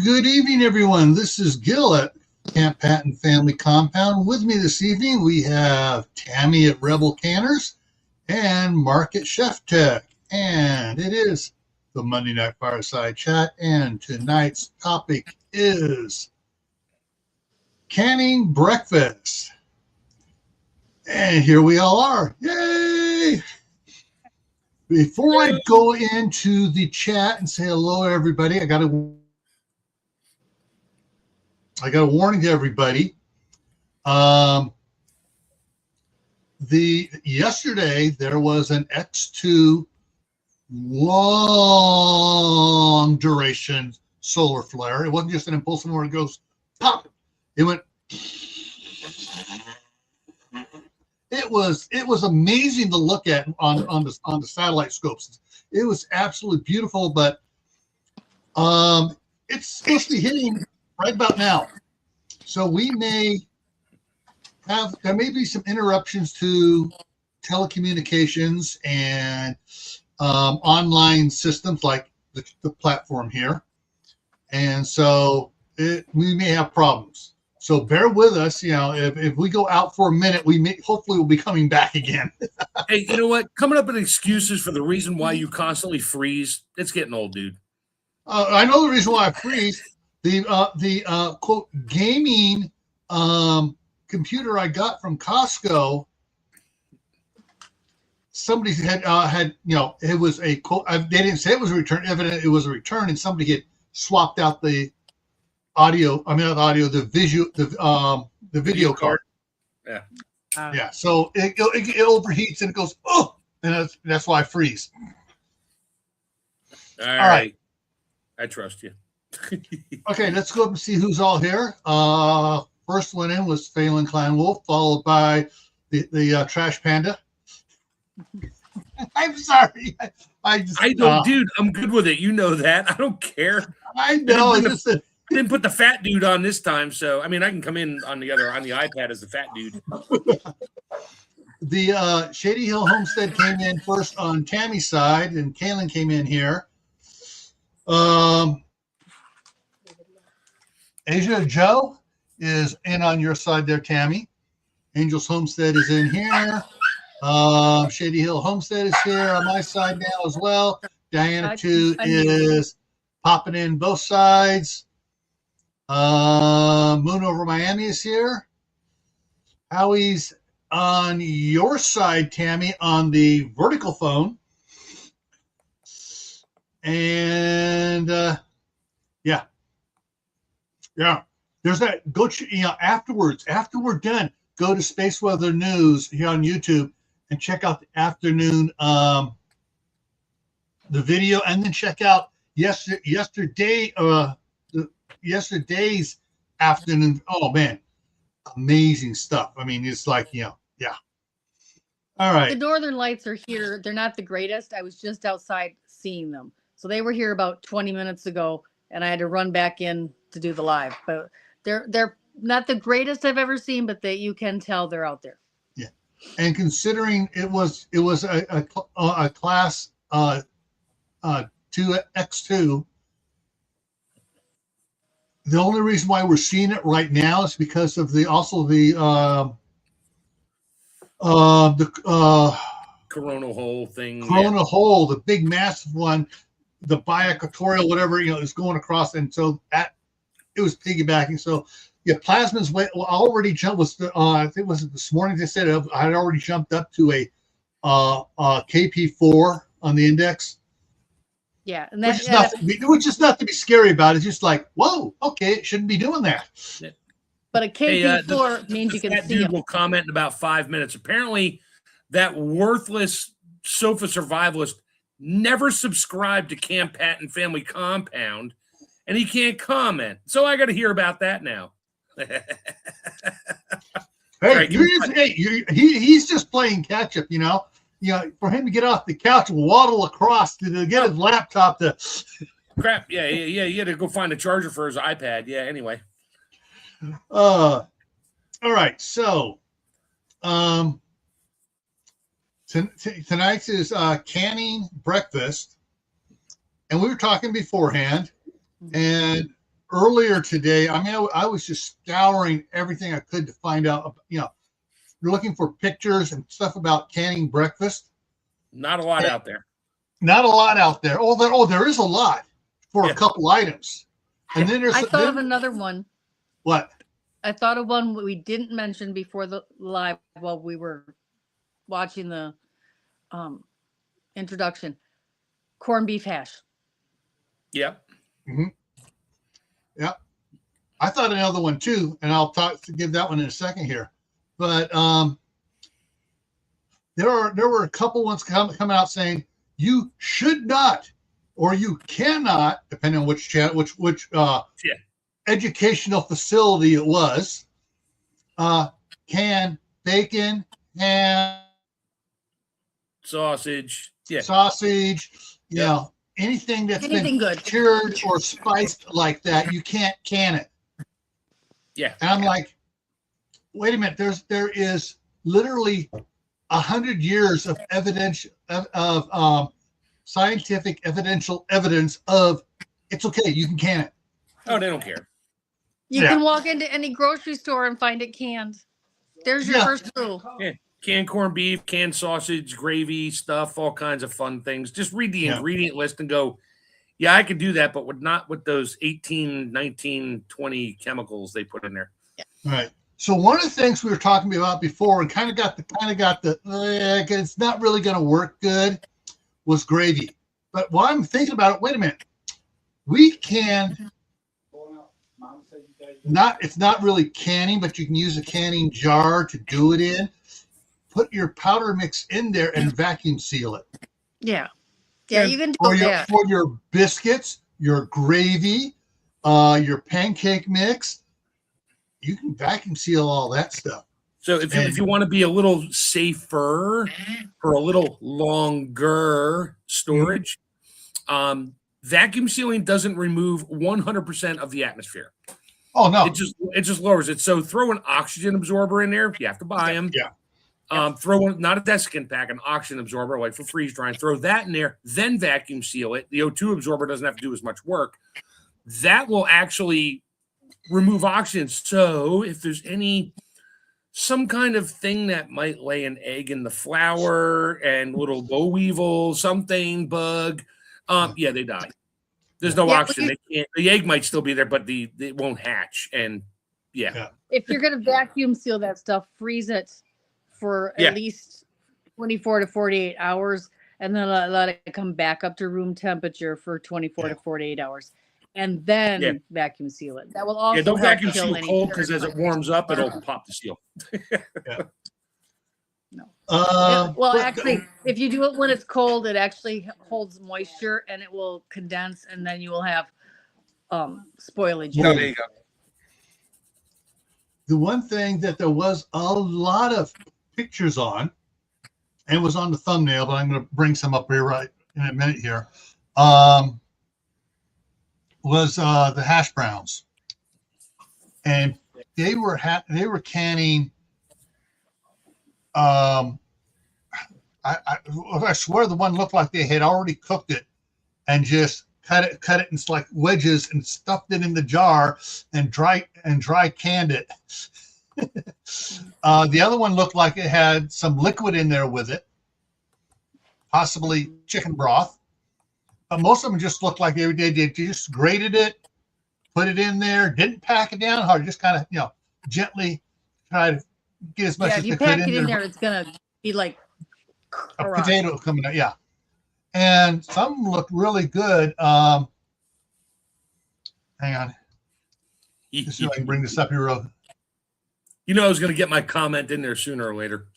Good evening, everyone. This is Gil at Camp Patton Family Compound. With me this evening, we have Tammy at Rebel Canners and Mark at Chef Tech. And it is the Monday Night Fireside Chat. And tonight's topic is canning breakfast. And here we all are. Yay! Before I go into the chat and say hello, everybody, I got a warning to everybody. Yesterday there was an X2 long duration solar flare. It wasn't just an impulsive where it goes pop. It went. It was amazing to look at on the satellite scopes. It was absolutely beautiful, but it's supposed to be hitting right about now. So there may be some interruptions to telecommunications and online systems like the platform here. And so we may have problems. So bear with us. If we go out for a minute, hopefully we'll be coming back again. Hey, you know what? Coming up with excuses for the reason why you constantly freeze, it's getting old, dude. I know the reason why I freeze. The quote gaming computer I got from Costco. Somebody had it was a quote. They didn't say it was a return. Evident it was a return, and somebody had swapped out the audio. I mean, not the audio, the video card. Yeah. Yeah. So it overheats and it goes and that's why I freeze. All right. I trust you. Okay, let's go up and see who's all here. First one in was Phelan Klein Wolf, followed by the Trash Panda. I'm sorry. I don't, dude. I'm good with it. You know that. I don't care. I know. I didn't put the fat dude on this time, so I mean I can come in on the iPad as the fat dude. The Shady Hill Homestead came in first on Tammy's side, and Kaylin came in here. Asia Joe is in on your side there, Tammy. Angels Homestead is in here. Shady Hill Homestead is here on my side now as well. Diana 2 is popping in both sides. Moon over Miami is here. Howie's on your side, Tammy, on the vertical phone. And yeah. There's that. Go afterwards. After we're done, go to Space Weather News here on YouTube and check out the afternoon the video, and then check out yesterday's afternoon. Oh man, amazing stuff. I mean, it's like yeah. All right. The Northern Lights are here. They're not the greatest. I was just outside seeing them, so they were here about 20 minutes ago, and I had to run back in to do the live. But they're not the greatest I've ever seen, but you can tell they're out there. Yeah, and considering it was a class 2X2. The only reason why we're seeing it right now is because of the coronal hole thing. Coronal hole, the big massive one, the bi-equatorial, whatever, is going across, and so it was piggybacking. So yeah, plasma's already jumped. I think it was this morning they said I had already jumped up to a KP4 on the index. Yeah, and which is not to be scary about. It's just like, whoa, okay, it shouldn't be doing that. Yeah. But a KP4 means you can see dude him. Will comment in about 5 minutes. Apparently, that worthless sofa survivalist never subscribed to Camp Patton Family Compound, and he can't comment. So I got to hear about that now. Hey, he's just playing catch up, for him to get off the couch and waddle across to get his laptop to. Crap. Yeah. He had to go find a charger for his iPad. Yeah. Anyway. All right. So, tonight's is canning breakfast, and we were talking beforehand, and earlier today, I mean, I was just scouring everything I could to find out, looking for pictures and stuff about canning breakfast. Not a lot out there. Not a lot out there. There is a lot for a couple items. And then I thought of another one. What? I thought of one we didn't mention before the live while we were watching the introduction. Corned beef hash. Yep. Mm-hmm. Yep. I thought another one too, and I'll give that one in a second here. But there were a couple ones coming out saying you should not or you cannot, depending on which channel, which educational facility it was, can bacon, ham, sausage, anything that's anything been good, cured or spiced like that, you can't can it. Yeah. And I'm like, wait a minute, there is literally 100 years of evidence of scientific evidential evidence of it's okay, you can can it. Oh, they don't care. You can walk into any grocery store and find it canned. There's your first clue. Yeah. Canned corned beef, canned sausage, gravy, stuff, all kinds of fun things. Just read the ingredient list and go, yeah, I could do that, but not with those 18, 19, 20 chemicals they put in there. All right. So one of the things we were talking about before and kind of got the it's not really going to work good was gravy. But while I'm thinking about it, wait a minute. We can it's not really canning, but you can use a canning jar to do it in. Put your powder mix in there and vacuum seal it. Yeah. Yeah, you can do that. For your biscuits, your gravy, your pancake mix, you can vacuum seal all that stuff. So if you want to be a little safer or a little longer storage, vacuum sealing doesn't remove 100% of the atmosphere. Oh no! It just lowers it. So throw an oxygen absorber in there. You have to buy them. Yeah. Throw one, not a desiccant pack, an oxygen absorber, like for freeze drying. Throw that in there, then vacuum seal it. The O2 absorber doesn't have to do as much work. That will actually remove oxygen. So if there's some kind of thing that might lay an egg in the flour and little boll weevil, something bug, they die. There's no oxygen. The egg might still be there, but it won't hatch. And if you're going to vacuum seal that stuff, freeze it for at least 24 to 48 hours, and then let it come back up to room temperature for 24 to 48 hours, and then vacuum seal it. That will also don't help vacuum seal cold, because as it warms up, it'll pop the seal. No. Actually, if you do it when it's cold, it actually holds moisture and it will condense, and then you will have spoilage. There you go. The one thing that there was a lot of pictures on, and it was on the thumbnail, but I'm going to bring some up here right in a minute here, was the hash browns. And they were canning. I swear the one looked like they had already cooked it and just cut it in like wedges and stuffed it in the jar and dry canned it. The other one looked like it had some liquid in there with it, possibly chicken broth. But most of them just looked like they just grated it, put it in there, didn't pack it down hard, just kind of gently try to get as much as if you they could pack it in there, it's gonna be like a potato coming out. Yeah, and some looked really good. Hang on, just so I can bring this up here. I was going to get my comment in there sooner or later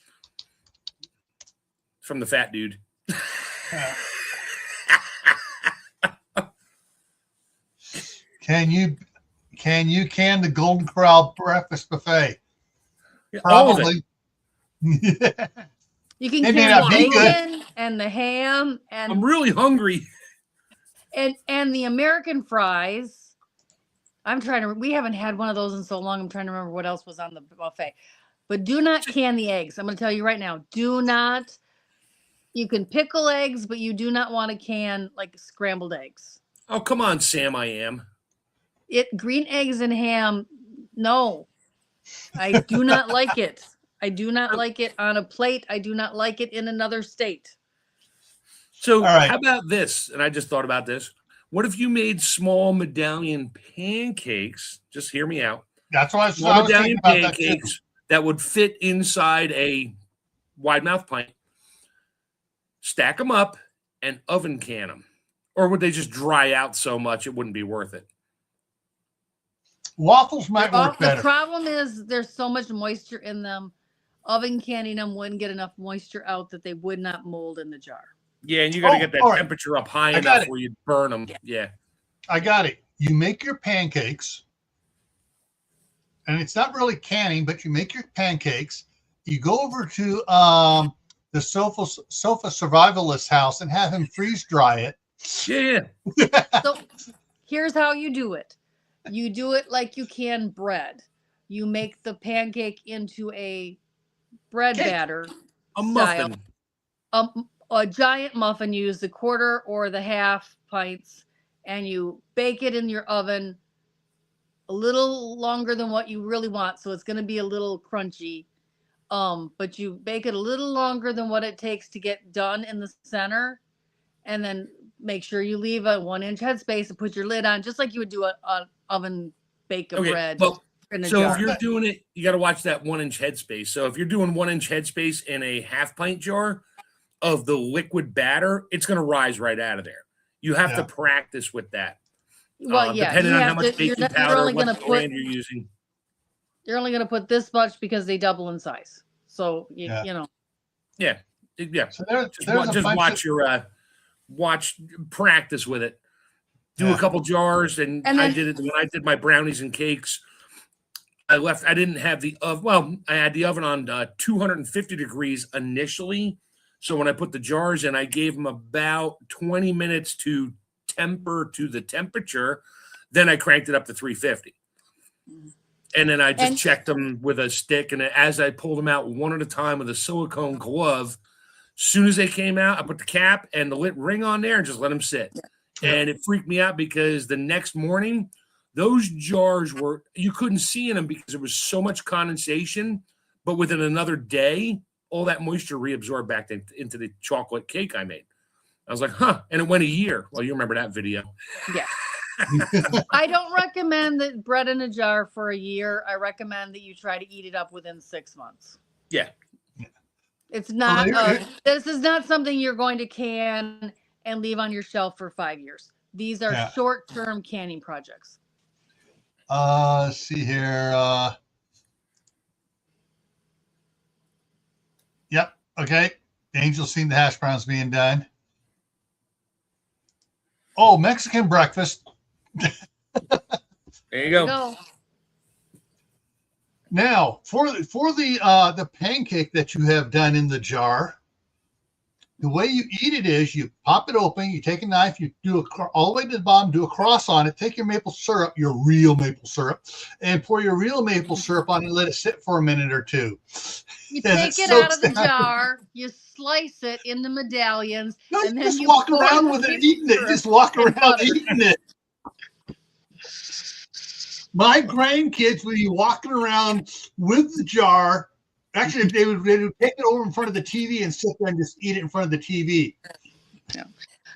from the fat dude. Can you can the Golden Corral breakfast buffet? Yeah, probably. You can can the bacon and the ham, and I'm really hungry. And the American fries. We haven't had one of those in so long. I'm trying to remember what else was on the buffet. But do not can the eggs. I'm going to tell you right now. Do not. You can pickle eggs, but you do not want to can like scrambled eggs. Oh, come on, Sam. I am. Green eggs and ham. No, I do not like it. I do not like it on a plate. I do not like it in another state. So All right. how about this? And I just thought about this. What if you made small medallion pancakes? Just hear me out. That's what I Small was thinking medallion about that too. pancakes that would fit inside a wide mouth pint. Stack them up and oven can them. Or would they just dry out so much it wouldn't be worth it? Waffles might work The better. problem is there's so much moisture in them. Oven canning them wouldn't get enough moisture out that they would not mold in the jar. Yeah, and you got to Oh, get that all right. temperature up high I got enough it. where you burn them. Yeah. I got it. You make your pancakes, and it's not really canning, but you make your pancakes. You go over to the sofa survivalist house and have him freeze dry it. Yeah. So here's how you do it. You do it like you can bread. You make the pancake into a bread Cake. batter. A muffin. A giant muffin. You use the quarter or the half pints, and you bake it in your oven a little longer than what you really want. So it's going to be a little crunchy. But you bake it a little longer than what it takes to get done in the center, and then make sure you leave a 1-inch headspace and put your lid on, just like you would do an oven bake of bread. Well, in a so jar. if you're doing it, you got to watch that 1-inch headspace. So if you're doing 1-inch headspace in a half pint jar of the liquid batter, it's going to rise right out of there. You have to practice with that. Well, yeah, depending you on how have much to- you're baking not- you're powder, only what gonna put- brand you're using. You're only going to put this much because they double in size. So you know. Yeah. So there's Just a bunch watch of, your practice with it. Do Yeah. a couple jars, and And I then- did it when I did my brownies and cakes. I didn't have the oven. Well, I had the oven on 250 degrees initially. So when I put the jars in, I gave them about 20 minutes to temper to the temperature. Then I cranked it up to 350. And then I just And- checked them with a stick. And as I pulled them out one at a time with a silicone glove, soon as they came out, I put the cap and the lit ring on there and just let them sit. Yeah. And it freaked me out because the next morning, those jars you couldn't see in them because there was so much condensation. But within another day, all that moisture reabsorbed back into the chocolate cake I made. I was like, huh. And it went a year. Well, you remember that video. Yeah. I don't recommend that bread in a jar for a year. I recommend that you try to eat it up within 6 months. Yeah. It's not, Well, this is not something you're going to can and leave on your shelf for 5 years. These are Yeah. short-term canning projects. let's see here. Yep. Okay. Angel's seen the hash browns being done. Oh, Mexican breakfast. There you go. No. Now, for the pancake that you have done in the jar, the way you eat it is you pop it open, you take a knife, you do all the way to the bottom, do a cross on it, take your maple syrup, your real maple syrup, and pour your real maple syrup on it and let it sit for a minute or two. You As take it soaks out of the down. jar, you slice it into medallions, No, and you then just you walk pour around the with it, maple eating it. syrup Just walk and around butter. eating it. My grandkids would be walking around with the jar. Actually, they would take it over in front of the TV and sit there and just eat it in front of the TV.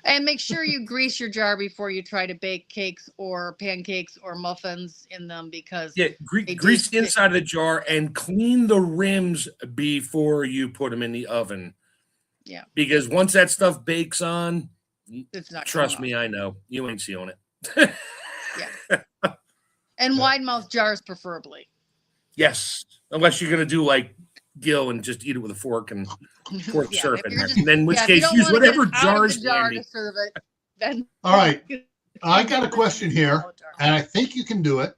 And make sure you grease your jar before you try to bake cakes or pancakes or muffins in them because Yeah, They do grease the stick. inside of the jar and clean the rims before you put them in the oven. Yeah. Because once that stuff bakes on, it's not. trust coming me, I know you ain't seeing it. out. And wide mouth jars preferably. Yes, unless you're gonna do like Gil and just eat it with a fork and pour the Yeah, syrup if in you're there. just- And then in which Yeah, if you case, don't use wanna get whatever it out of jars the jar handy. to serve it. Then All right. I got a question here, and I think you can do it.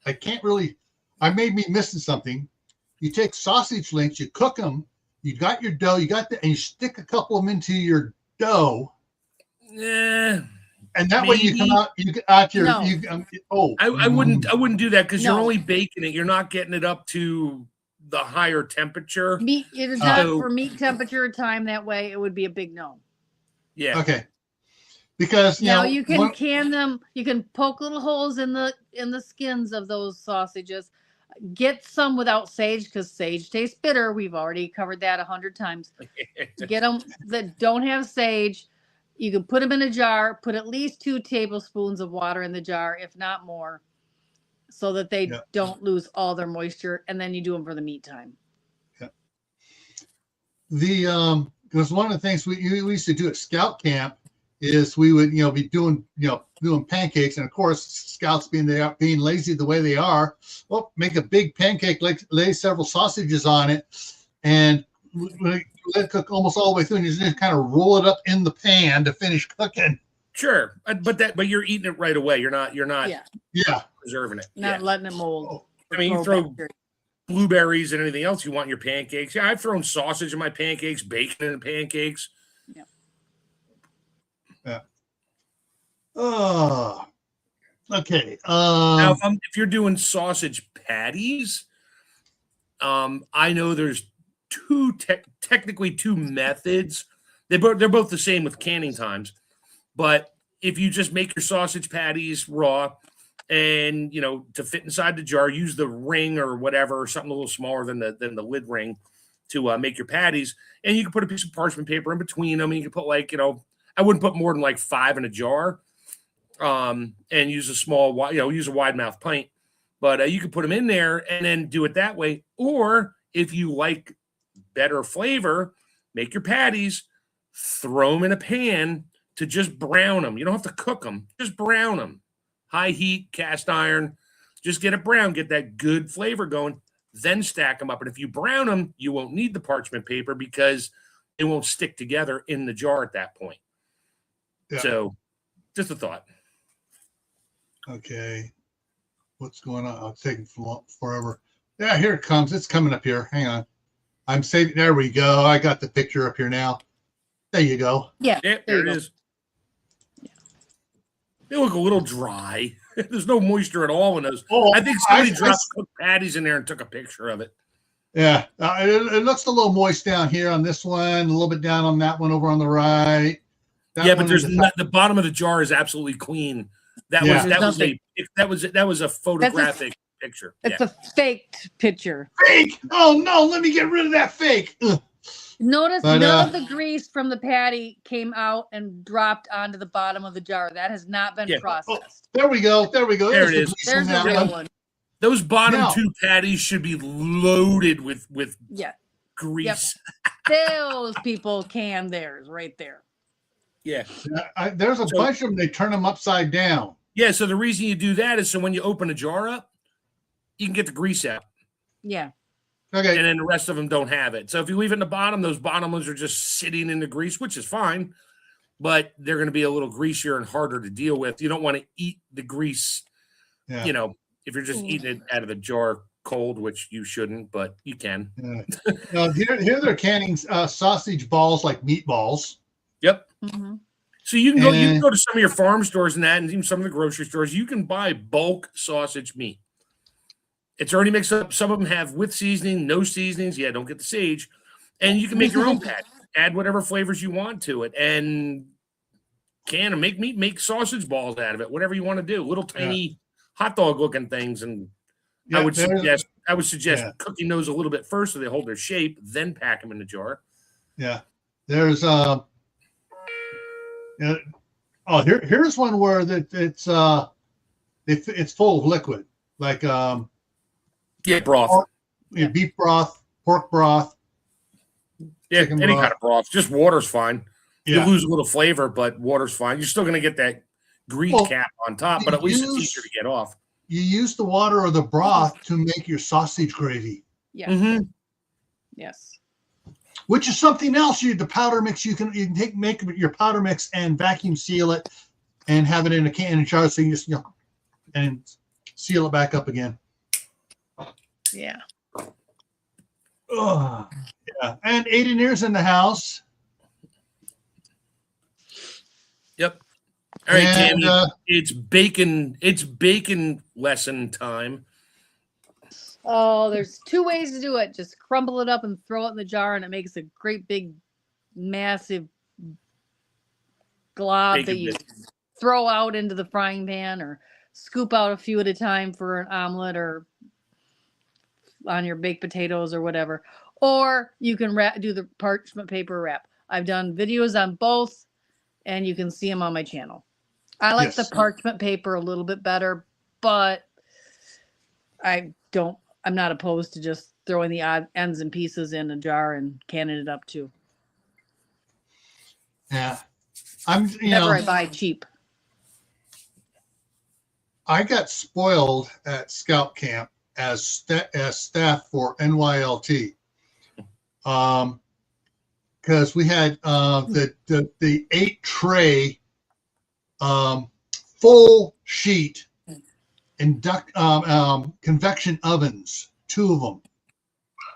I can't really. I may be missing something. You take sausage links, you cook them. You got your dough. You got the, and you stick a couple of them into your dough, Yeah, and that way you come Maybe. out. You get out your. No. I wouldn't do that because you're No. only baking it. You're not getting it up to the higher temperature. Meat, it is not So- for meat temperature time that way. It would be a big no. Yeah. Okay. because Now you can can them. You can poke little holes in the skins of those sausages. Get some without sage because sage tastes bitter. We've already covered that 100 times. Get them that don't have sage. You can put them in a jar. Put at least 2 tablespoons of water in the jar, if not more, so that they don't lose all their moisture. And then you do them for the meat time. Yeah. Because one of the things we used to do at Scout Camp is we would be doing pancakes, and of course scouts being lazy the way they are, well, make a big pancake, like lay several sausages on it, and let it cook almost all the way through, and you just kind of roll it up in the pan to finish cooking. Sure, but you're eating it right away. You're not preserving it, not letting it mold. I mean, you throw blueberries and anything else you want in your pancakes. Yeah, I've thrown sausage in my pancakes, bacon in the pancakes. Yeah. Oh, okay. Now, if you're doing sausage patties, I know there's technically two methods. They're both the same with canning times, but if you just make your sausage patties raw, and to fit inside the jar, use the ring or whatever, or something a little smaller than the lid ring to make your patties, and you can put a piece of parchment paper in between them, and you can put I wouldn't put more than 5 in a jar, and use a small, use a wide mouth pint, but you can put them in there and then do it that way. Or if you like better flavor, make your patties, throw them in a pan to just brown them. You don't have to cook them, just brown them. High heat, cast iron, just get it brown, get that good flavor going, then stack them up. And if you brown them, you won't need the parchment paper because it won't stick together in the jar at that point. Yeah. So just a thought. Okay. What's going on? I'll take it forever. Yeah, here it comes. It's coming up here. Hang on. I'm saving. There we go. I got the picture up here now. There you go. Yeah, there it is. Yeah. They look a little dry. There's no moisture at all in those. Oh, I think somebody dropped cooked patties in there and took a picture of it. Yeah, it looks a little moist down here on this one, a little bit down on that one over on the right. But there's the bottom of the jar is absolutely clean. That was a photographic picture. It's a faked picture. Fake! Oh no, let me get rid of that fake. Ugh. Notice none of the grease from the patty came out and dropped onto the bottom of the jar. That has not been processed. Oh, there we go. There it is. There's the real one. Those bottom two patties should be loaded with grease. Yep. Those people can theirs right there. Yeah. There's a bunch of them. They turn them upside down. Yeah. So the reason you do that is so when you open a jar up, you can get the grease out. Yeah. Okay. And then the rest of them don't have it. So if you leave it in the bottom, those bottom ones are just sitting in the grease, which is fine, but they're going to be a little greasier and harder to deal with. You don't want to eat the grease, if you're just eating it out of the jar cold, which you shouldn't, but you can. Yeah. Here they're canning sausage balls like meatballs. Yep. Mm-hmm. So you can go to some of your farm stores and that, and even some of the grocery stores. You can buy bulk sausage meat. It's already mixed up. Some of them have with seasoning, no seasonings. Yeah, don't get the sage. And you can make your own patty. Add whatever flavors you want to it, and can and make sausage balls out of it. Whatever you want to do, little tiny hot dog looking things. And I would suggest cooking those a little bit first so they hold their shape, then pack them in the jar. Yeah, there's here's one where it's full of liquid, like broth, beef broth, pork broth. Yeah, any broth. kind of broth. Just water's fine. Yeah. You lose a little flavor, but water's fine. You're still going to get that grease cap on top, but at least it's easier to get off. You use the water or the broth to make your sausage gravy. Yeah. Mm-hmm. Yes. Which is something else. The powder mix you can make your powder mix and vacuum seal it, and have it in a can and jar so you just and seal it back up again. Yeah. Oh, yeah. And Aiden Ears in the house. Yep. All right, Tammy. It's bacon lesson time. Oh, there's 2 ways to do it. Just crumble it up and throw it in the jar, and it makes a great big, massive glob Bacon that you bits. throw out into the frying pan or scoop out a few at a time for an omelet or on your baked potatoes or whatever. Or you can do the parchment paper wrap. I've done videos on both, and you can see them on my channel. I like the Yes. parchment paper a little bit better, but I'm not opposed to just throwing the odd ends and pieces in a jar and canning it up too. Yeah. Never I buy cheap. I got spoiled at scout camp as staff for NYLT. Because we had the 8-tray full sheet convection ovens, 2 of them.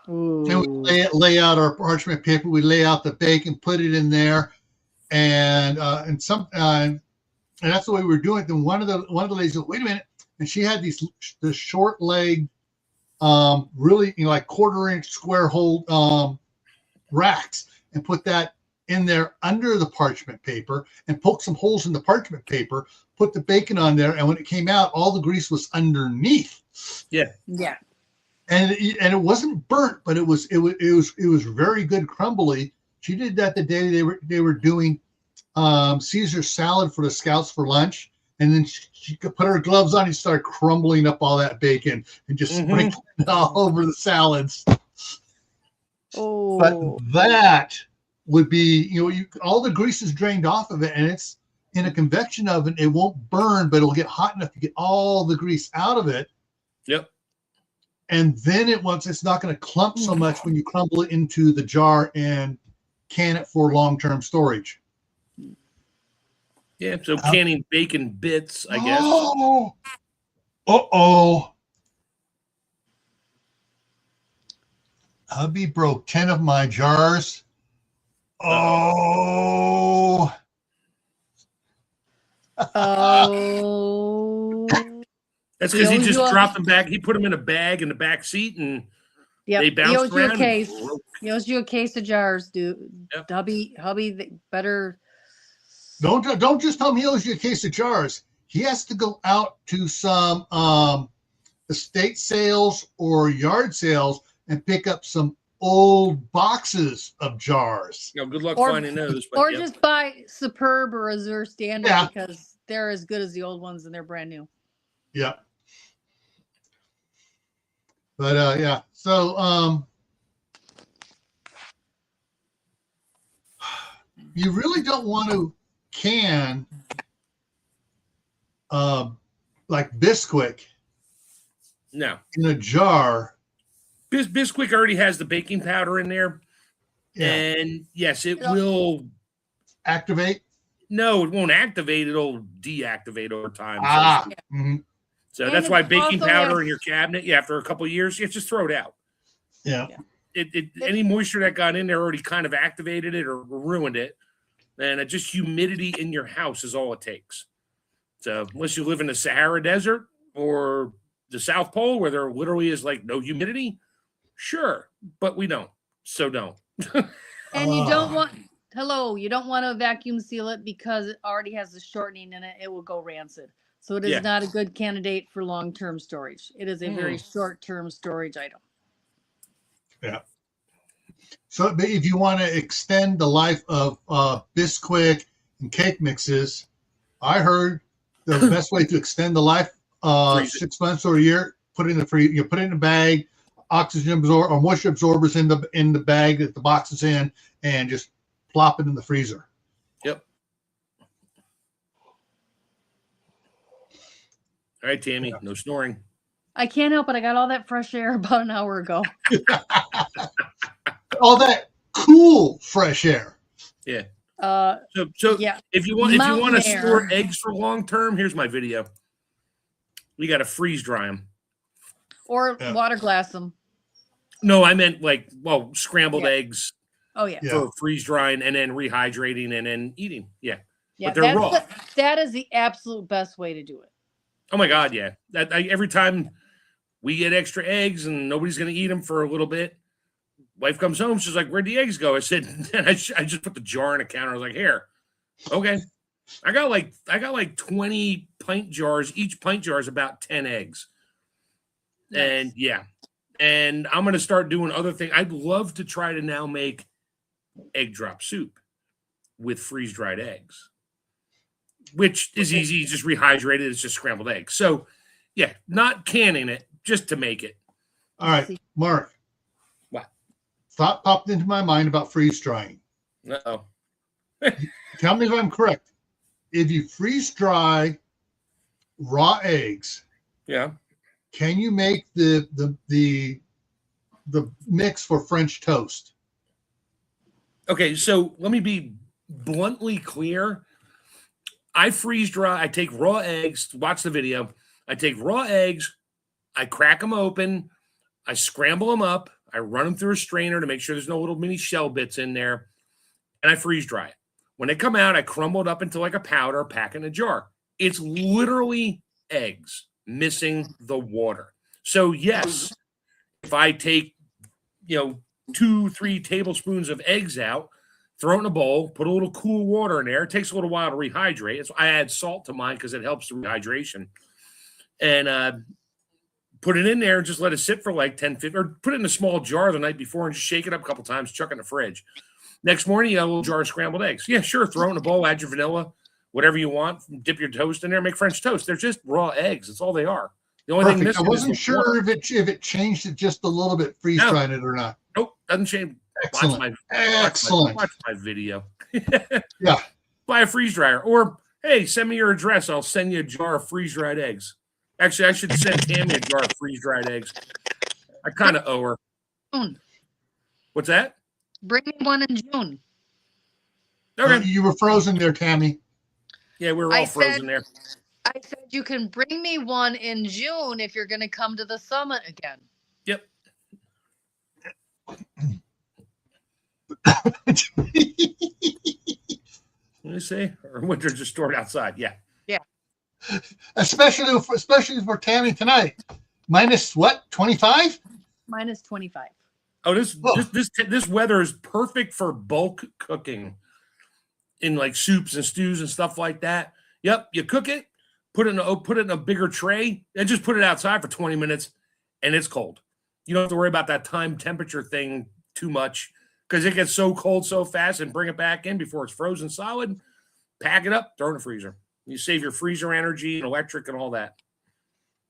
Ooh. And we lay out our parchment paper. We lay out the bacon, put it in there, and that's the way we were doing it. Then one of the ladies said, "Wait a minute," and she had the short leg, really like 1/4-inch square hole racks, and put that in there under the parchment paper and poke some holes in the parchment paper, put the bacon on there, and when it came out, all the grease was underneath. Yeah. And it wasn't burnt, but it was very good crumbly. She did that the day they were doing Caesar salad for the scouts for lunch, and then she could put her gloves on and started crumbling up all that bacon and just sprinkling it all over the salads. Oh, But that would be, all the grease is drained off of it, and it's in a convection oven. It won't burn, but it'll get hot enough to get all the grease out of it. Yep. And then it's not going to clump so much when you crumble it into the jar and can it for long-term storage. Yeah. So canning bacon bits, I guess. Oh. Uh-oh. Hubby broke 10 of my jars. Oh. oh. That's because he owes just you a- dropped them back. He put them in a bag in the back seat, and Yep. they He bounced owes you around. a case. He owes you a case of jars, dude. Yep. Hubby, better. Don't just tell him he owes you a case of jars. He has to go out to some estate sales or yard sales and pick up some old boxes of jars. Good luck Or- finding those. But Or yep. just buy Superb or Azure Standard Yeah. because they're as good as the old ones and they're brand new. Yeah. But yeah. So you really don't want to can like Bisquick No. in a jar. Bisquick already has the baking powder in there. Yeah. And yes, it It'll- will. Activate. No, it won't activate. It'll deactivate over time. Ah. Mhm. So And that's why it baking also powder has- in your cabinet, after a couple of years, you just throw it out. Yeah. Any moisture that got in there already kind of activated it or ruined it. And just humidity in your house is all it takes. So unless you live in the Sahara Desert or the South Pole where there literally is like no humidity, sure, but we don't. So don't. And you don't Ah. want you don't want to vacuum seal it because it already has the shortening in it. It will go rancid. So it is Yeah. not a good candidate for long-term storage. It is a very short-term storage item. So if you want to extend the life of Bisquick and cake mixes, I heard the best way to extend the life Freeze it. 6 months or a year, put it in the you put it in a bag, oxygen absorber or moisture absorbers in the bag that the box is in, and just plop it in the freezer. Yep. All right, Tammy, no snoring. I can't help it. I got all that fresh air about an hour ago. All that cool fresh air. Yeah. Uh, So yeah. if you want to Mountain store air. eggs for long term, here's my video. You got to freeze dry them. Or Yeah. water glass them. No, I meant scrambled Yeah. eggs Oh yeah. Yeah. for freeze drying and then rehydrating and then eating. Yeah. Yeah. they're raw. That is the absolute best way to do it. Oh my God, yeah. Every time we get extra eggs and nobody's going to eat them for a little bit, wife comes home. She's like, "Where'd the eggs go?" I said, I just put the jar on the counter. I was like, "Here, okay." I got like 20 pint jars. Each pint jar is about 10 eggs. Nice. And yeah. And I'm gonna start doing other things. I'd love to try to now make egg drop soup with freeze-dried eggs, which is easy. You just rehydrate it. It's just scrambled eggs. So yeah, not canning it, just to make it. All right, Mark. What? Thought popped into my mind about freeze drying. Uh-oh. Tell me if I'm correct. If you freeze dry raw eggs, Yeah. can you make the mix for French toast? Okay, so let me be bluntly clear. I freeze dry. I take raw eggs. Watch the video. I take raw eggs. I crack them open. I scramble them up. I run them through a strainer to make sure there's no little mini shell bits in there. And I freeze dry it. When they come out, I crumble it up into like a powder, pack in a jar. It's literally eggs missing the water. So yes, if I take, 2-3 tablespoons of eggs out, throw it in a bowl, put a little cool water in there. It takes a little while to rehydrate. So I add salt to mine because it helps the rehydration. And put it in there and just let it sit for like 10, 15, or put it in a small jar the night before and just shake it up a couple times, chuck it in the fridge. Next morning, you got a little jar of scrambled eggs. Yeah, sure. Throw it in a bowl, add your vanilla, whatever you want. Dip your toast in there, make French toast. They're just raw eggs. That's all they are. The only thing Perfect. I missing wasn't is the sure water. if it changed it just a little bit, freeze drying it or not. Nope, doesn't change. Excellent. Excellent. Watch my video. Yeah. Buy a freeze dryer. Or, hey, send me your address. I'll send you a jar of freeze-dried eggs. Actually, I should send Tammy a jar of freeze-dried eggs. I kind of owe her. June. What's that? Bring me one in June. Okay. You were frozen there, Tammy. Yeah, we were all frozen there. I said you can bring me one in June if you're going to come to the summit again. Yep. What did I say? Or winter just stored outside. Yeah. especially for Tammy tonight. Minus what? 25? Minus 25. Oh, this weather is perfect for bulk cooking in like soups and stews and stuff like that. Yep, you cook it, put it in a bigger tray, and just put it outside for 20 minutes, and it's cold. You don't have to worry about that time temperature thing too much because it gets so cold so fast. And bring it back in before it's frozen solid. Pack it up, throw it in the freezer. You save your freezer energy and electric and all that.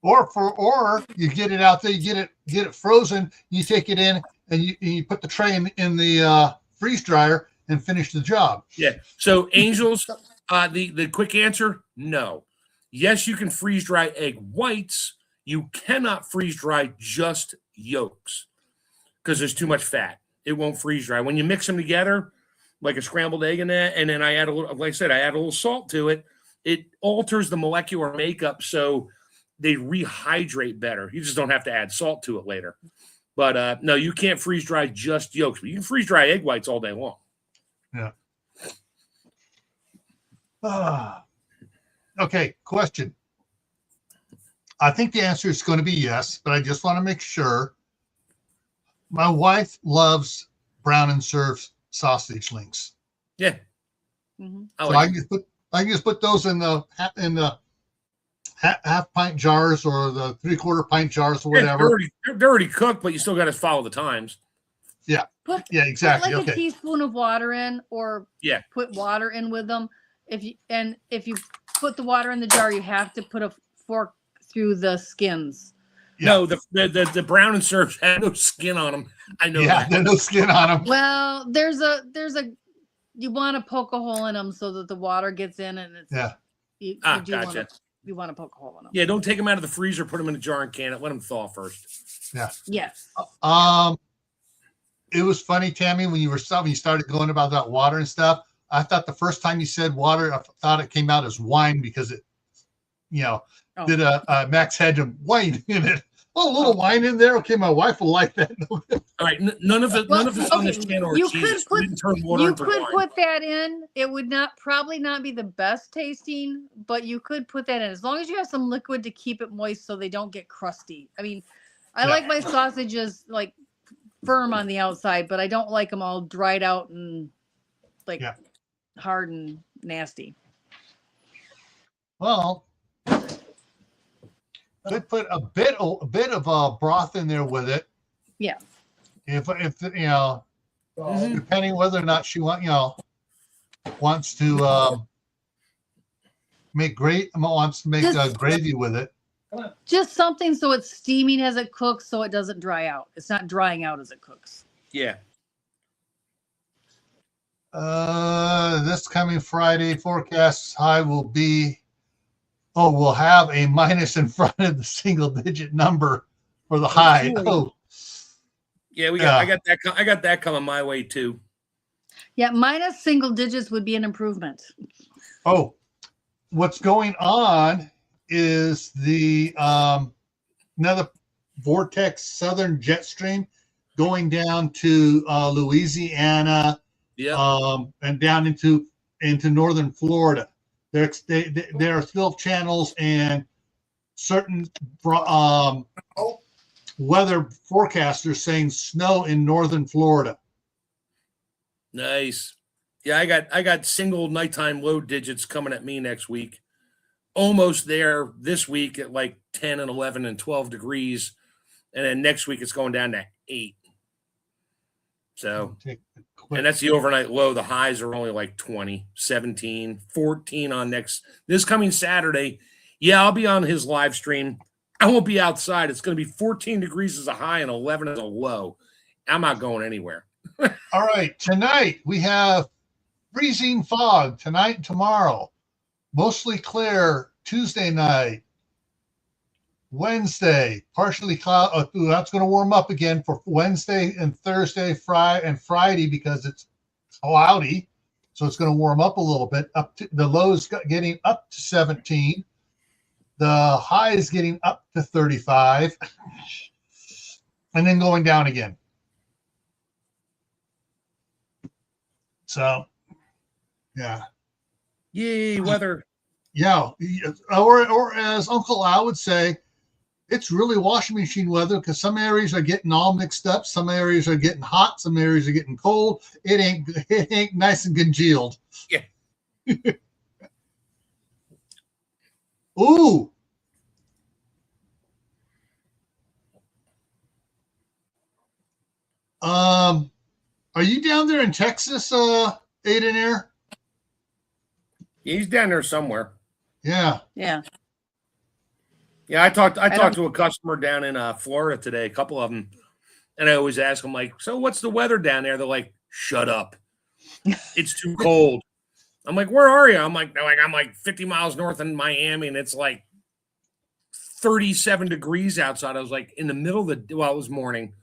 Or you get it out there, you get it frozen, you take it in and you put the tray in the freeze dryer and finish the job. Yeah. So Angels, the quick answer, no. Yes, you can freeze dry egg whites. You cannot freeze dry just yolks because there's too much fat. It won't freeze dry. When you mix them together, like a scrambled egg in that, and then I add a little salt to it, it alters the molecular makeup so they rehydrate better. You just don't have to add salt to it later. But no, you can't freeze dry just yolks. But you can freeze dry egg whites all day long. Yeah. Okay, question. I think the answer is going to be yes, but I just want to make sure. My wife loves Brown and Serve sausage links. Yeah. Mm-hmm. I can just put those in the half pint jars or the 3/4 pint jars or whatever. They're already cooked, but you still got to follow the times. Yeah. Put Exactly. like Okay. a teaspoon of water in, or put water in with them. If you put the water in the jar, you have to put a fork through the skins. Yeah. No, the Brown and Serves had no skin on them. I know. Yeah, that. there's no skin on them. Well, there's a you want to poke a hole in them so that the water gets in, and it's you gotcha. You want to poke a hole in them. Yeah, don't take them out of the freezer. Put them in a jar and can it. Let them thaw first. Yeah. Yes. It was funny, Tammy, when you started going about that water and stuff. I thought the first time you said water, I thought it came out as wine because it, did a Max Headroom wine in it. Oh, a little wine in there. Okay, my wife will like that. All right, none of it's on this channel or You cheese. could We didn't turn water You into could wine. put that in. It would probably not be the best tasting, but you could put that in as long as you have some liquid to keep it moist so they don't get crusty. I mean, I like my sausages like firm on the outside, but I don't like them all dried out and like hard and nasty. Well, could put a bit of broth in there with it. Yeah. If depending whether or not she wants to make gravy with it. Just something so it's steaming as it cooks, so it doesn't dry out. It's not drying out as it cooks. Yeah. This coming Friday forecast high will be. Oh, we'll have a minus in front of the single digit number for the high. Oh, yeah. I got that coming my way too. Yeah, minus single digits would be an improvement. Oh, what's going on is the another vortex southern jet stream going down to Louisiana, and down into northern Florida. There are still channels and certain weather forecasters saying snow in northern Florida. Nice. Yeah, I got single nighttime low digits coming at me next week. Almost there this week at like 10 and 11 and 12 degrees. And then next week it's going down to 8. So, and that's the overnight low. The highs are only like 20, 17, 14 on this coming Saturday. Yeah, I'll be on his live stream. I won't be outside. It's going to be 14 degrees as a high and 11 as a low. I'm not going anywhere. All right. Tonight we have freezing fog tonight and tomorrow. Mostly clear Tuesday night. Wednesday, partially cloud. That's going to warm up again for Wednesday and Thursday, Friday because it's cloudy. So it's going to warm up a little bit. Up to the lows getting up to 17. The high is getting up to 35. And then going down again. So, yeah. Yay, weather. Yeah. Or as Uncle Al would say, it's really washing machine weather because some areas are getting all mixed up. Some areas are getting hot. Some areas are getting cold. It ain't nice and congealed. Yeah. Ooh. Are you down there in Texas, Aiden Air? He's down there somewhere. Yeah. Yeah. Yeah, I talked to a customer down in Florida today, a couple of them, and I always ask them, like, so what's the weather down there? They're like, shut up. It's too cold. I'm like, where are you? I'm like 50 miles north in Miami, and it's like 37 degrees outside. I was like, in the middle of it was morning.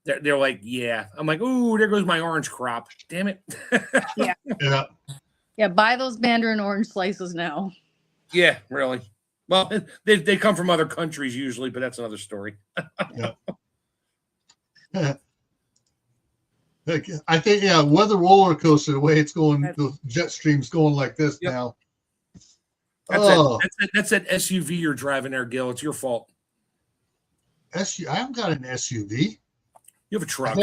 They're like, yeah. I'm like, ooh, there goes my orange crop. Damn it. Yeah. Yeah. Yeah, buy those mandarin orange slices now. Yeah, really. Well, they come from other countries usually, but that's another story. Yeah. I think, weather roller coaster, the way it's going, the jet stream's going like this now. That's that SUV you're driving there, Gil. It's your fault. I haven't got an SUV. You have a truck.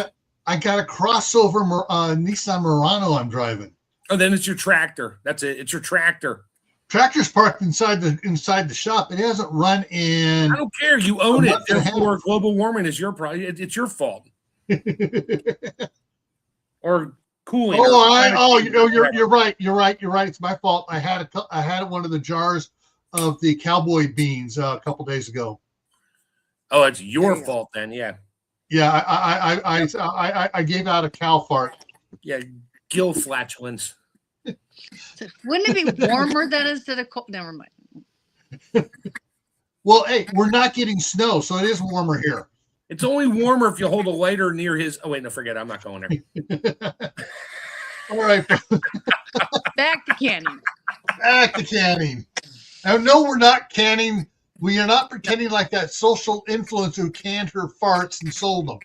I got a crossover Nissan Murano I'm driving. Oh, then it's your tractor. That's it. It's your tractor. Tractor's parked inside the shop. It hasn't run in. I don't care. You own it. Therefore, global warming is your problem. It's your fault. Or cooling. You're right. It's my fault. I had one of the jars of the cowboy beans a couple days ago. Oh, it's your fault then. Yeah. Yeah, I gave out a cow fart. Yeah, Gil flatulence. Wouldn't it be warmer than instead of cold? Never mind. Well, hey, we're not getting snow, so it is warmer here. It's only warmer if you hold a lighter near his. Oh wait, no, forget it. I'm not going there. All right. Back to canning. Back to canning. Now, no, we're not canning. We are not pretending like that social influencer who canned her farts and sold them.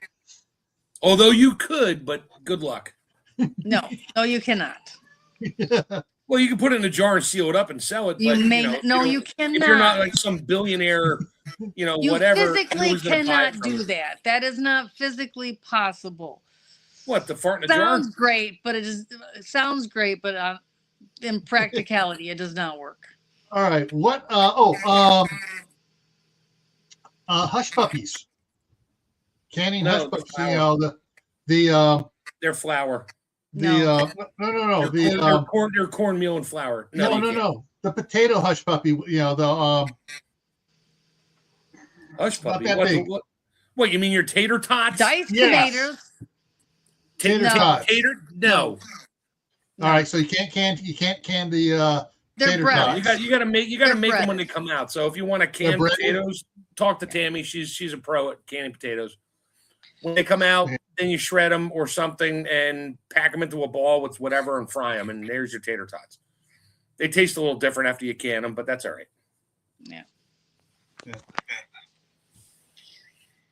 Although you could, but good luck. No, you cannot. Well, you can put it in a jar and seal it up and sell it. You you cannot. If you're not like some billionaire, you whatever. physically cannot do that. That is not physically possible. What, the fart in a jar? Sounds great, but it sounds great, but in practicality, it does not work. All right. What? Hush puppies. Canning No, hush the puppies. flower. You know the Their flour. no. Their cornmeal and flour. No, you can't. no. The potato hush puppy. You know the Hush not puppy. that What, big. what? You mean your tater tots? Diced Yes. tomatoes. Tater tots. No. All right, so you can't can the They're tater bread. tots. You gotta make They're them bread. when they come out. So if you want to They're can breaded? potatoes, talk to Tammy. She's a pro at canning potatoes. When they come out, then you shred them or something and pack them into a ball with whatever and fry them. And there's your tater tots. They taste a little different after you can them, but that's all right. Yeah.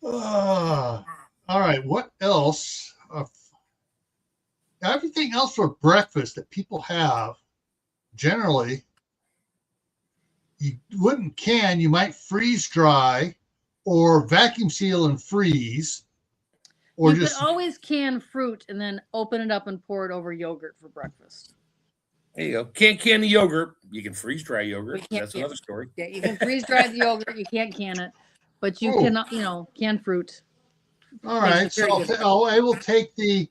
All right, what else? Everything else for breakfast that people have, generally, you wouldn't can. You might freeze dry, or vacuum seal and freeze, or You just could always can fruit and then open it up and pour it over yogurt for breakfast. There you go. Can't can the yogurt. You can freeze dry yogurt. We can't- That's another story. Yeah, you can freeze dry the yogurt. You can't can it, but you Oh. can, can fruit. all Makes right. it very So good. I will take the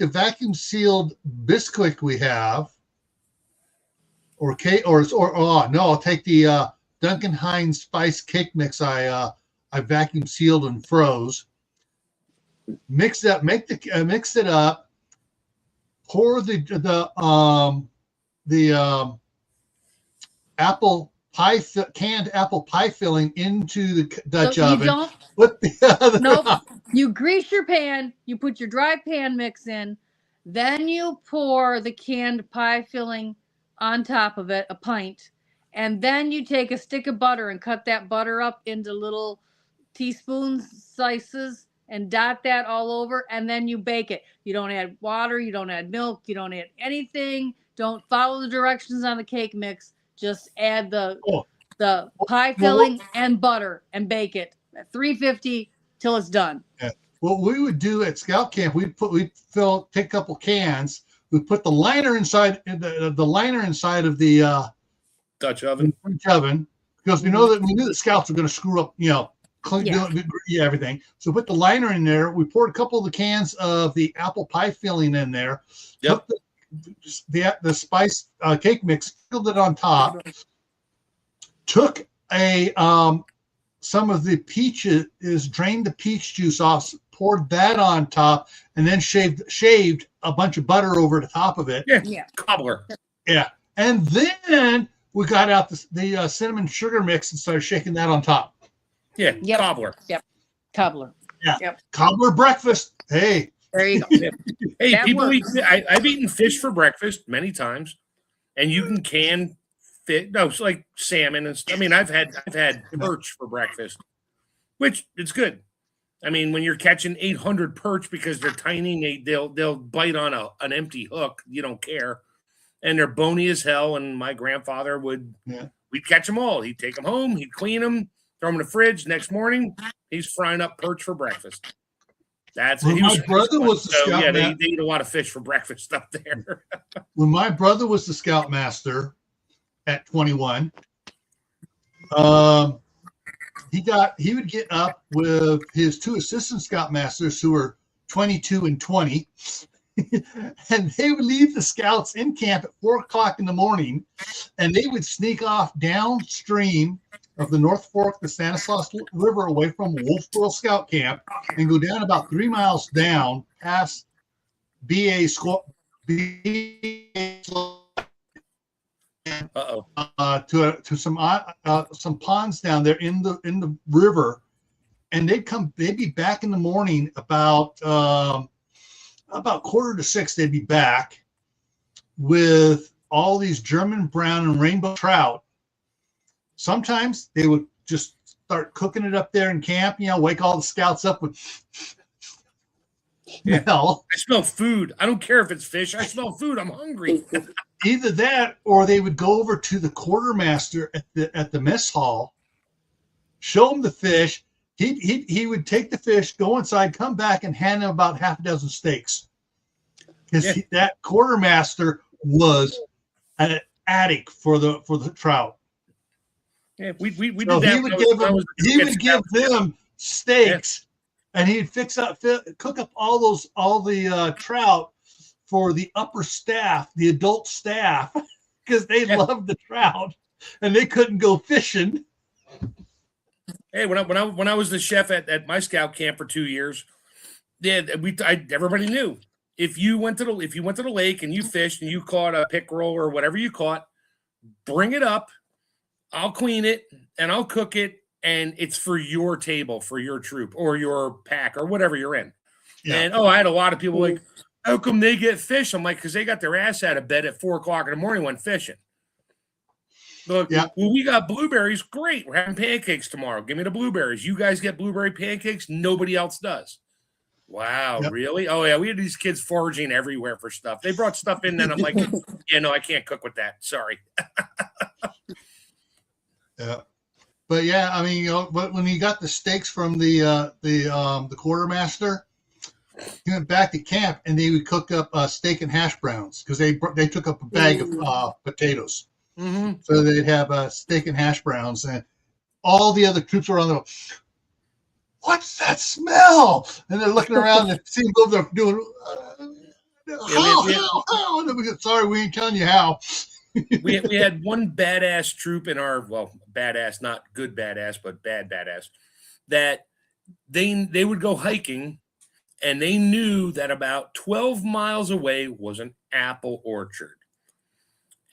vacuum sealed Bisquick we have, or I'll take the Duncan Hines spice cake mix I vacuum sealed and froze. Mix it up, mix it up. Pour the apple pie canned apple pie filling into the Dutch So oven. you don't. Put the other Nope. You grease your pan. You put your dry pan mix in. Then you pour the canned pie filling on top of it, a pint, and then you take a stick of butter and cut that butter up into little teaspoon slices and dot that all over, and then you bake it. You don't add water, you don't add milk, you don't add anything. Don't follow the directions on the cake mix. Just add the pie filling and butter and bake it at 350 till it's done. What we would do at Scout Camp, take a couple cans, we put the liner inside the liner inside of the Dutch oven. Because we knew that Scouts were going to screw up, clean everything. So put the liner in there. We poured a couple of the cans of the apple pie filling in there. Yep. Took the spice cake mix, filled it on top. Took some of the peaches, drained the peach juice off, poured that on top, and then shaved a bunch of butter over the top of it. Yeah. Cobbler. Yeah. And then we got out the cinnamon sugar mix and started shaking that on top. Yeah. Yep. Cobbler. Cobbler. Yeah. Yep. Cobbler breakfast. Hey. There you go. Hey, That people works. I've eaten fish for breakfast many times, and you can can fish. No, it's like salmon and stuff. I mean, I've had perch for breakfast, which it's good. I mean, when you're catching 800 perch because they're tiny, they'll bite on an empty hook. You don't care, and they're bony as hell. And my grandfather we'd catch them all. He'd take them home, he'd clean them, throw them in the fridge. Next morning, he's frying up perch for breakfast. My brother was the scout. Yeah, they eat a lot of fish for breakfast up there. When my brother was the scoutmaster at 21, he would get up with his two assistant scoutmasters who were 22 and 20, and they would leave the scouts in camp at 4:00 in the morning, and they would sneak off downstream of the North Fork, the Stanislaus River, away from Wolfboro Scout Camp, and go down about 3 miles down past BA Squad to some ponds down there in the river, and they'd be back in the morning about 5:45. They'd be back with all these German brown and rainbow trout. Sometimes they would just start cooking it up there in camp, wake all the scouts up with smell. I smell food. I don't care if it's fish. I smell food. I'm hungry. Either that, or they would go over to the quartermaster at the mess hall, show him the fish. He would take the fish, go inside, come back, and hand him about half a dozen steaks. Because that quartermaster was an addict for the trout. Yeah, we So did that. he would give them steaks, and he'd cook up all the trout for the upper staff, the adult staff, because they loved the trout, and they couldn't go fishing. Hey, when I was the chef at my scout camp for 2 years, everybody knew if you went to the lake and you fished and you caught a pickerel or whatever you caught, bring it up. I'll clean it and I'll cook it, and it's for your table, for your troop or your pack or whatever you're in. Yeah. And I had a lot of people like, how come they get fish? I'm like, because they got their ass out of bed at 4:00 in the morning, went fishing. Look, well, we got blueberries. Great. We're having pancakes tomorrow. Give me the blueberries. You guys get blueberry pancakes. Nobody else does. Wow, really? Oh, yeah. We had these kids foraging everywhere for stuff. They brought stuff in, and I'm like, yeah, no, I can't cook with that. Sorry. Yeah. But yeah, I mean, but when he got the steaks from the quartermaster, he went back to camp and they would cook up steak and hash browns because they took up a bag of potatoes. Mm-hmm. So they'd have steak and hash browns, and all the other troops were on the. What's that smell? And they're looking around and see him go there doing. How? And we go, sorry, we ain't telling you how. we had one badass troop in our badass, not good badass, but badass, that they would go hiking, and they knew that about 12 miles away was an apple orchard.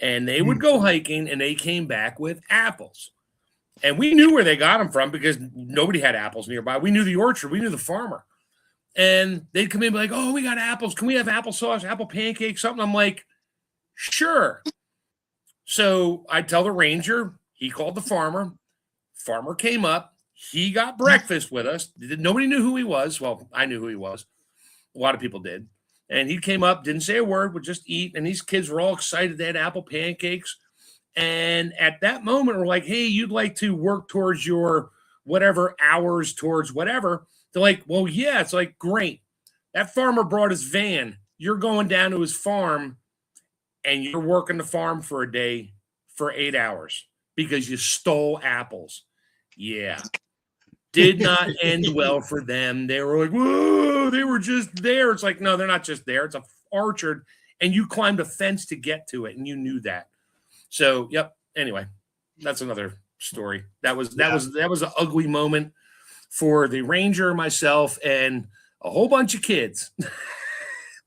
And they would go hiking, and they came back with apples. And we knew where they got them from because nobody had apples nearby. We knew the orchard. We knew the farmer. And they'd come in and be like, oh, we got apples. Can we have applesauce, apple pancakes, something? I'm like, sure. So I tell the ranger. He called the farmer. Farmer came up. He got breakfast with us. Nobody knew who he was. Well, I knew who he was. A lot of people did. And he came up, didn't say a word, would just eat. And these kids were all excited. They had apple pancakes. And at that moment, we're like, hey, you'd like to work towards your whatever hours towards whatever. They're like, well, yeah. It's like, great. That farmer brought his van. You're going down to his farm, and you're working the farm for a day for 8 hours because you stole apples. Yeah. Did not end well for them. They were like, whoa, they were just there. It's like, no, they're not just there. It's an orchard, and you climbed a fence to get to it, and you knew that. So, yep. Anyway, that's another story. That was an ugly moment for the ranger, myself, and a whole bunch of kids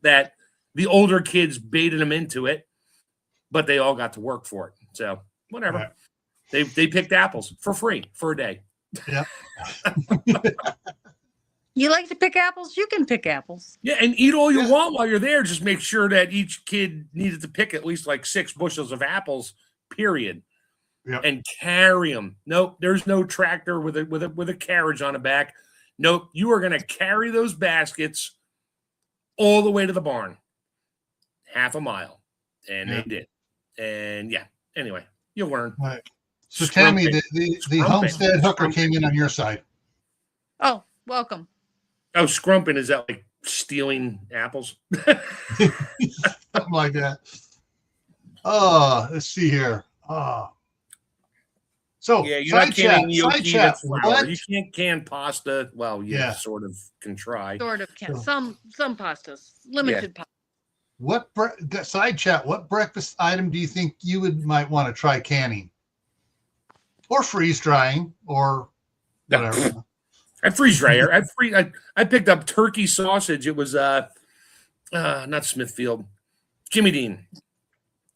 that the older kids baited them into it, but they all got to work for it. So, whatever. Right. They picked apples for free for a day. Yeah. You like to pick apples? You can pick apples. Yeah, and eat all you want while you're there. Just make sure that each kid needed to pick at least like 6 bushels of apples, period. Yep. And carry them. Nope, there's no tractor with a carriage on the back. Nope, you are going to carry those baskets all the way to the barn, half a mile, and they did. And anyway, you'll learn. Right. So Tammy, the homestead hooker came in on your side. Oh, welcome. Oh, scrumping, is that like stealing apples? Something like that. Let's see here. So yeah, you're not canning gnocchi that's flour. You can't can pasta. Well, sort of can try. Sort of can. Some pastas, limited pasta. What side chat? What breakfast item do you think you might want to try canning, or freeze drying, or whatever? I freeze dryer. I picked up turkey sausage. It was not Smithfield, Jimmy Dean,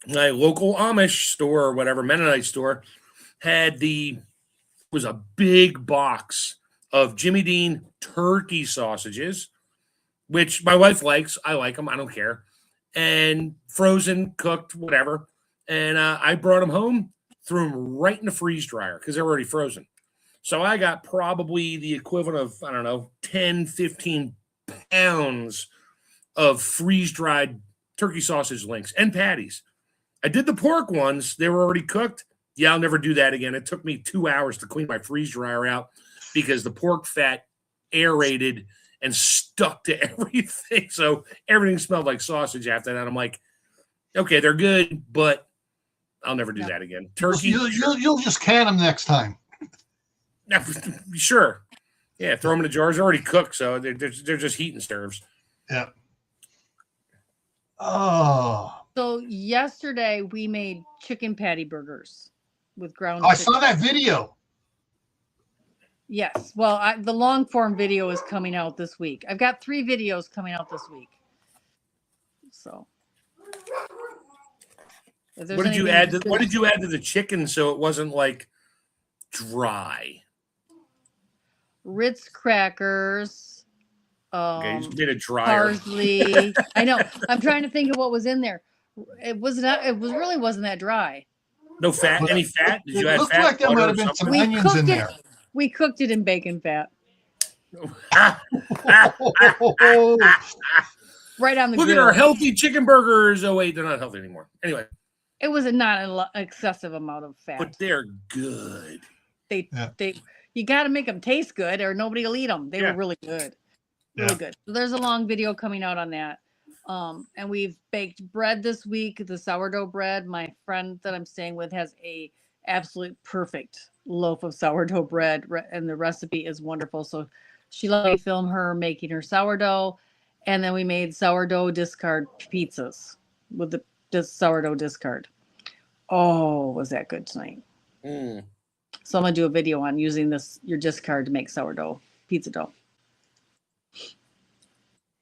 my local Amish store or whatever, Mennonite store, was a big box of Jimmy Dean turkey sausages, which my wife likes. I like them. I don't care. And frozen, cooked, whatever. And I brought them home, threw them right in the freeze dryer because they're already frozen. So I got probably the equivalent of, I don't know, 10, 15 pounds of freeze-dried turkey sausage links and patties. I did the pork ones. They were already cooked. Yeah, I'll never do that again. It took me 2 hours to clean my freeze dryer out because the pork fat aerated and stuck to everything. So everything smelled like sausage after that. I'm like, okay, they're good, but I'll never do No. that again. Turkey, You'll just can them next time. sure. Yeah, throw them in the jars. They're already cooked, so they're just heat and serves. Yeah. Oh, So yesterday we made chicken patty burgers with ground I chicken. saw that video. Yes. Well, the long form video is coming out this week. I've got 3 videos coming out this week. So. if there's What did you anything- add? What did you add to the chicken so it wasn't like dry? Ritz crackers. Okay, you just made it drier. Parsley. I know. I'm trying to think of what was in there. It really wasn't that dry. No fat? Any fat? Did you It add looked fat? like there butter, might or have been some something? onions in it. there. We cooked it in bacon fat. Right on the Look at grill. our healthy chicken burgers. Oh wait, they're not healthy anymore. Anyway, It was not an excessive amount of fat. but they're good. They Yeah. you got to make them taste good or nobody will eat them. They Yeah. were really good. Really Yeah. good. So there's a long video coming out on that. And we've baked bread this week, the sourdough bread. My friend that I'm staying with has a absolute perfect loaf of sourdough bread and the recipe is wonderful. So she let me film her making her sourdough, and then we made sourdough discard pizzas with the sourdough discard. Oh, was that good tonight? Mm. So I'm gonna do a video on using your discard to make sourdough pizza dough.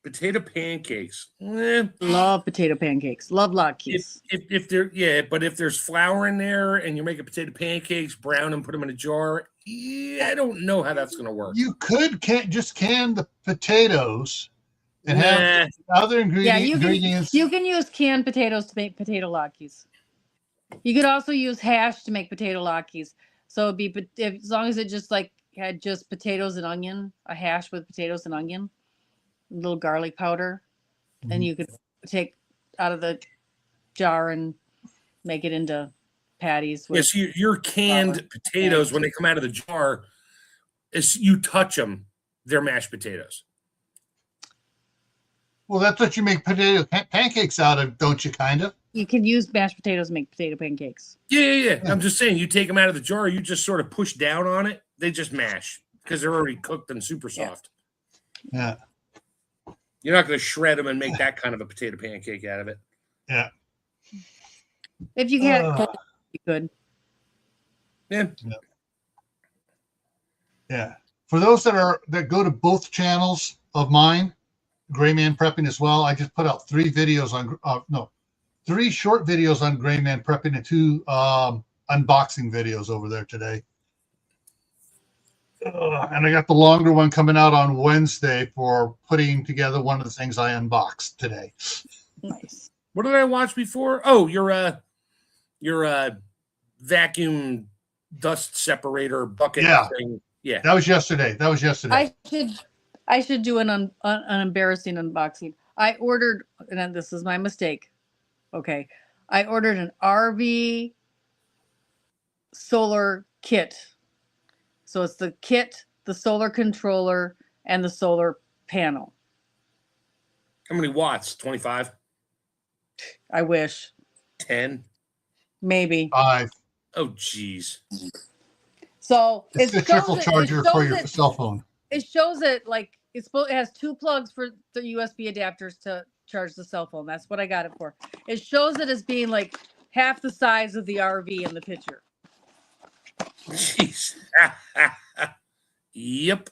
Potato pancakes. Love potato pancakes. Love latkes. If there, but if there's flour in there and you're making potato pancakes, brown them, put them in a jar. Yeah, I don't know how that's gonna work. You could just can the potatoes and have other ingredients. You can use canned potatoes to make potato latkes. You could also use hash to make potato latkes. So it'd be as long as it just had just potatoes and onion, a hash with potatoes and onion, a little garlic powder, and you could take out of the jar and make it into patties. Yes, your canned potatoes when they come out of the jar, is you touch them, they're mashed potatoes. Well, that's what you make potato pancakes out of, don't you? Kind of. You can use mashed potatoes to make potato pancakes. Yeah. I'm just saying, you take them out of the jar, you just sort of push down on it, they just mash because they're already cooked and super soft. Yeah. You're not going to shred them and make that kind of a potato pancake out of it. Yeah. If you get it cold, you could. Yeah. Yeah. For those that go to both channels of mine, Gray Man Prepping as well, I just put out 3 videos on 3 short videos on Gray Man Prepping and 2 unboxing videos over there today. And I got the longer one coming out on Wednesday for putting together one of the things I unboxed today. Nice. What did I watch before? Oh, your vacuum dust separator bucket thing. Yeah. That was yesterday. I should do an embarrassing unboxing. I ordered, and this is my mistake. Okay. I ordered an RV solar kit. So it's the kit, the solar controller, and the solar panel. How many watts? 25? I wish. 10? Maybe. 5. Oh, geez. So It's the trickle charger for your cell phone. It shows it it has 2 plugs for the USB adapters to charge the cell phone. That's what I got it for. It shows it as being half the size of the RV in the picture. Jeez. Yep.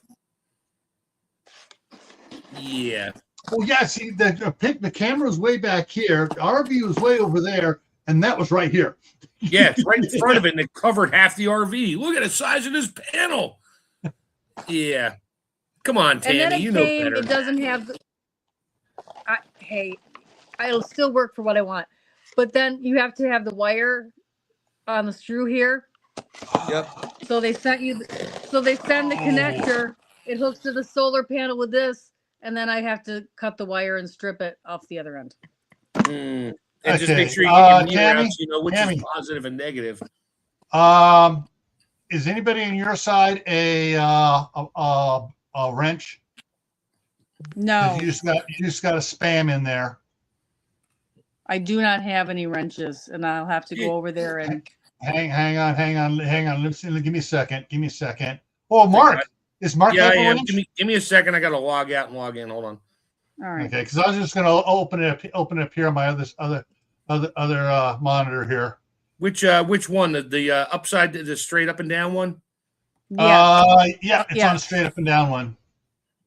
Yeah. Well, yeah. See, the camera's way back here. The RV was way over there, and that was right here. Yeah, it's right in front of it, and it covered half the RV. Look at the size of this panel. Yeah. Come on, Tammy. You know better. It doesn't have. Hey, it'll still work for what I want, but then you have to have the wire on the screw here. Yep. So they send the connector. It hooks to the solar panel with this, and then I have to cut the wire and strip it off the other end. And just Okay. make sure you get your meter Tammy, out so you know which Tammy. is positive and negative. Is anybody on your side a wrench? No, You just got a spam in there. I do not have any wrenches, and I'll have to go over there and. Hang on. Give me a second. Oh, Mark. Is Mark Yeah, have I a am. wrench? Give me a second. I got to log out and log in. Hold on. All right. Okay, because I was just going to open it up here on my other monitor here. Which one? The upside, the straight up and down one? Yeah. Yeah, it's on a straight up and down one.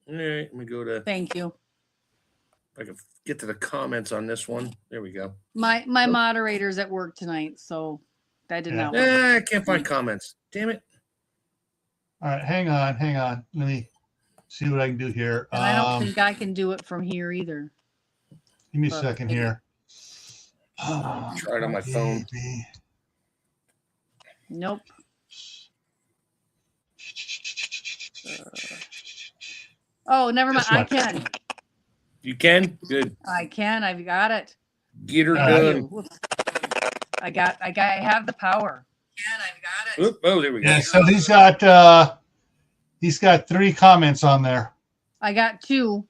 All right, let me go to. Thank you. If I can get to the comments on this one. There we go. My moderator's at work tonight, so that did not work. I can't find comments. Damn it. All right, hang on. Let me see what I can do here. And I don't think I can do it from here either. Give me a second here. Try it on my phone. Nope. Oh, never mind. I can. You can? Good. I can. I've got it. Get her done. I have the power. And I've got it. Oop, oh, there we go. Yeah, so he's got 3 comments on there. I got 2.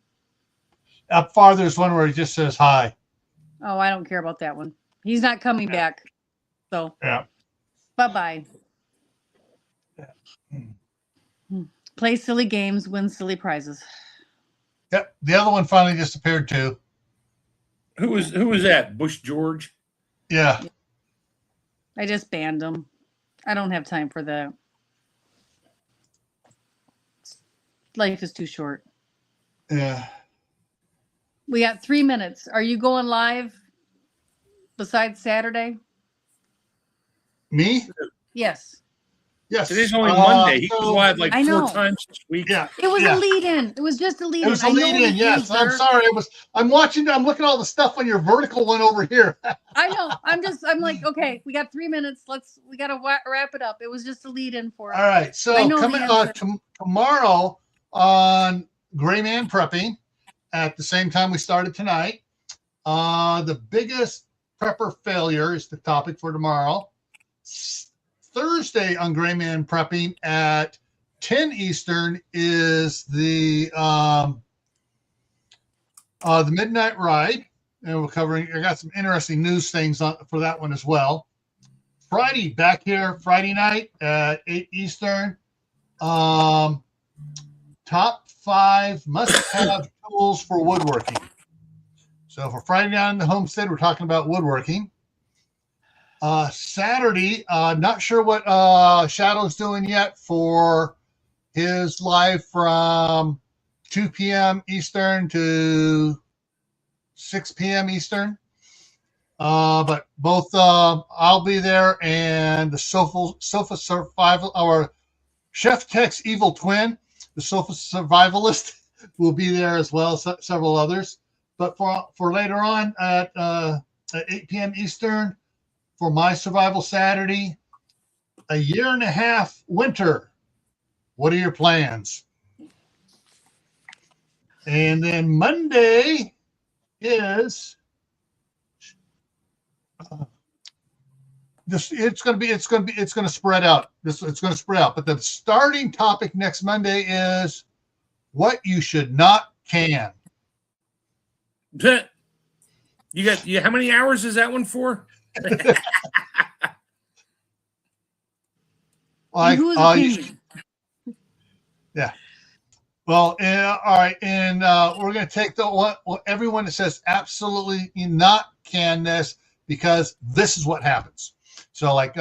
Up farther is one where he just says hi. Oh, I don't care about that one. He's not coming back. So Yeah. bye-bye. Play silly games, win silly prizes. Yep. The other one finally disappeared too. Who was that? Bush George? Yeah. I just banned him. I don't have time for that. Life is too short. Yeah. We got 3 minutes. Are you going live besides Saturday? Me? Yes. Yes. Today's only Monday. He was live like I 4 know. times this week. Yeah. It was Yeah. a lead-in. It was just a lead-in. It was a lead-in. Yes. I'm sorry. I'm watching. I'm looking at all the stuff on your vertical one over here. I know. I'm like, okay, we got 3 minutes. We got to wrap it up. It was just a lead-in for All us. right. So I know coming the answer. tomorrow on Gray Man Prepping at the same time we started tonight. The biggest prepper failure is the topic for tomorrow. Thursday on Gray Man Prepping at 10 Eastern is the Midnight Ride, and I got some interesting news things for that one as well. Friday, back here Friday night at 8 Eastern. Top 5 must-have tools for woodworking. So for Friday night in the homestead, we're talking about woodworking. Saturday, not sure what Shadow's doing yet for his live from 2 p.m. Eastern to 6 p.m. Eastern. But both I'll be there, and the Sofa Survival, our Chef Tech's Evil Twin, the Sofa Survivalist, will be there as well as several others. But for later on at 8 p.m. Eastern, for my Survival Saturday, a year and a half winter. What are your plans? And then Monday is it's going to spread out. It's going to spread out. But the starting topic next Monday is what you should not can. How many hours is that one for? Yeah. Well, all right, and we're going to take everyone that says absolutely not can this, because this is what happens. So, like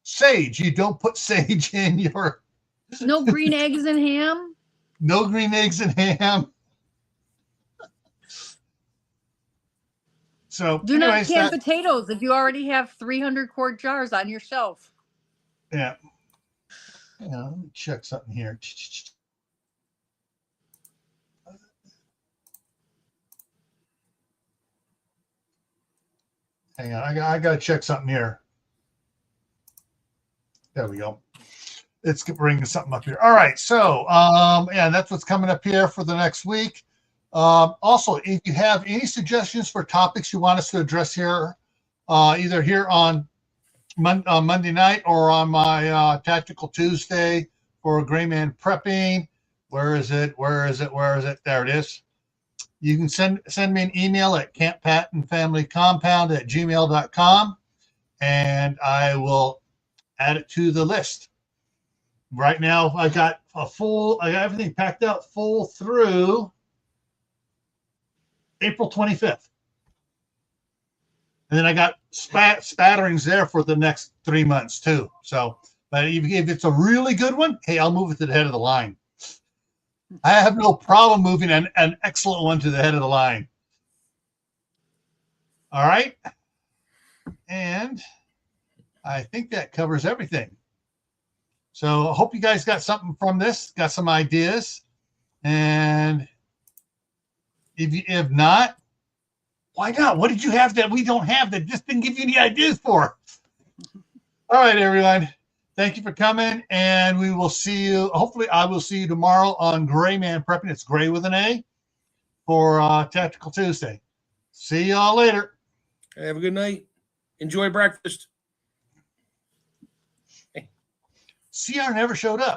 sage, you don't put sage in your. No green eggs and ham. No green eggs and ham. So do not can potatoes if you already have 300 quart jars on your shelf. Yeah. Let me check something here. Hang on, I got to check something here. There we go. Let's bring something up here. All right, so yeah, that's what's coming up here for the next week. Also, if you have any suggestions for topics you want us to address here, either here on Monday night or on my Tactical Tuesday for Gray Man Prepping. Where is it? There it is. You can send me an email at camppattonfamilycompound@gmail.com, and I will add it to the list. Right now, I got everything packed out full through April 25th. And then I got spatterings there for the next 3 months too. So, but if it's a really good one, hey, I'll move it to the head of the line. I have no problem moving an excellent one to the head of the line. All right. And I think that covers everything. So I hope you guys got something from this, got some ideas. And if not, why not? What did you have that we don't have that just didn't give you any ideas for? All right, everyone. Thank you for coming, and we will see you. Hopefully, I will see you tomorrow on Gray Man Prepping. It's Gray with an A for Tactical Tuesday. See y'all later. Have a good night. Enjoy breakfast. CR never showed up.